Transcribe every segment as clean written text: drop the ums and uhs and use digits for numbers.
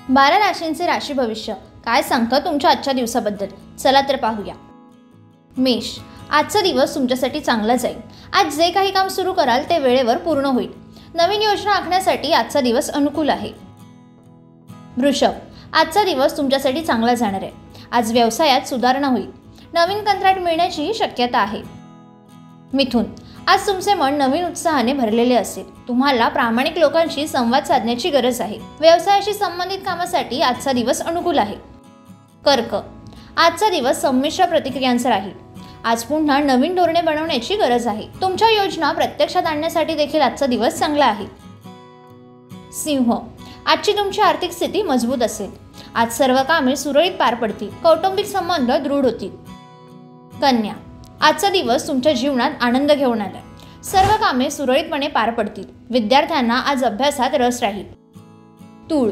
12 राशींचे राशी भविष्य काय सांगतं तुमच्या आजच्या दिवसाबद्दल, चला तर पाहूया। मेष, आजचा दिवस तुमच्यासाठी चांगला जाईल। आज जे काही काम सुरू कराल ते वेळेवर पूर्ण होईल। नवीन योजना आखण्यासाठी आजचा दिवस अनुकूल आहे। वृषभ, आजचा दिवस तुमच्यासाठी चांगला जाणार आहे। आज व्यवसायात सुधारणा होईल। नवीन कंत्राट मिळण्याची शक्यता आहे। मिथुन, आज तुमचे मन नवीन उत्साहाने भरलेले असेल। तुम्हाला प्रामाणिक लोकांशी संवाद साधण्याची गरज आहे। व्यवसायाशी संबंधित कामासाठी आजचा दिवस अनुकूल आहे। कर्क, आजचा दिवस संमिश्र प्रतिक्रियांचा राहील। आज पुन्हा नवीन धोरणे बनवण्याची गरज आहे। तुमच्या योजना प्रत्यक्षात आणण्यासाठी देखील आजचा दिवस चांगला आहे। सिंह, आजची तुमची आर्थिक स्थिती मजबूत असेल। आज सर्व कामे सुरळीत पार पडतील। कौटुंबिक संबंध दृढ होतील। कन्या, आजचा दिवस तुमच्या जीवनात आनंद घेऊन आलाय। सर्व कामे सुरळीतपणे पार पडतील। विद्यार्थ्यांना आज अभ्यासात रस राहील। तूळ,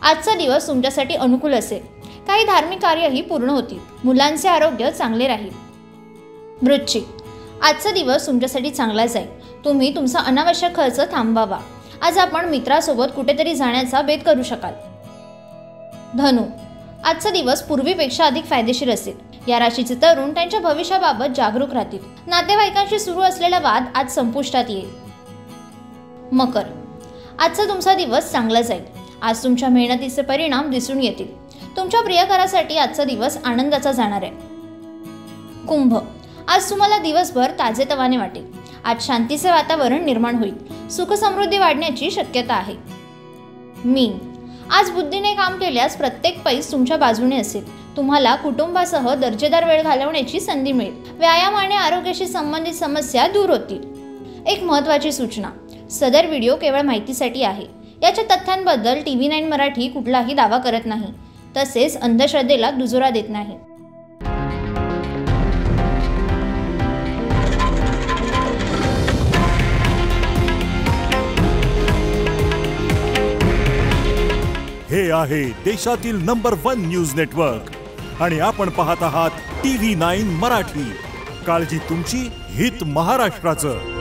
आजचा दिवस तुमच्यासाठी अनुकूल असेल। काही धार्मिक कार्यही पूर्ण होतील। मुलांचे आरोग्य चांगले राहील। वृश्चिक, आजचा दिवस तुमच्यासाठी चांगला जाईल। तुम्ही तुमचा अनावश्यक खर्च थांबवावा। आज आपण मित्रासोबत कुठेतरी जाण्याचा बेत करू शकाल। धनु, आजचा दिवस पूर्वीपेक्षा अधिक फायदेशीर असेल। या राशीचे तरुण त्यांच्या भविष्याबाबत जागरूक राहतील। नातेवाईकांशी सुरू असलेला वाद आज संपुष्टात येईल। मकर, आजचा तुमचा दिवस चांगला जाईल। आज तुमच्या मेहनतीचे परिणाम दिसून येतील। तुमच्या प्रियकरासाठी आजचा दिवस आनंदाचा जाणार आहे। कुंभ, आज तुम्हाला दिवसभर ताजेतवाने वाटेल। आज शांतीचे वातावरण निर्माण होईल। सुख समृद्धी वाढण्याची शक्यता आहे। मीन, आज बुद्धीने काम केल्यास प्रत्येक पैस तुमच्या बाजूने असेल। तुम्हाला कुटुंबासह दर्जेदार वेळ घालवण्याची संधी मिळेल। व्यायाम आणि आरोग्याशी संबंधित समस्या दूर होतील। एक महत्त्वाची सूचना, सदर व्हिडिओ केवळ माहितीसाठी आहे। याच्या तथ्यांबद्दल TV9 मराठी कुठलाही दावा करत नाही, तसेच अंधश्रद्धेला दुजोरा देत नाही। हे आहे देशातील नंबर 1 न्यूज नेटवर्क आणि आपण पाहत आहात TV9 मराठी। काळजी तुमची, हित महाराष्ट्राचं।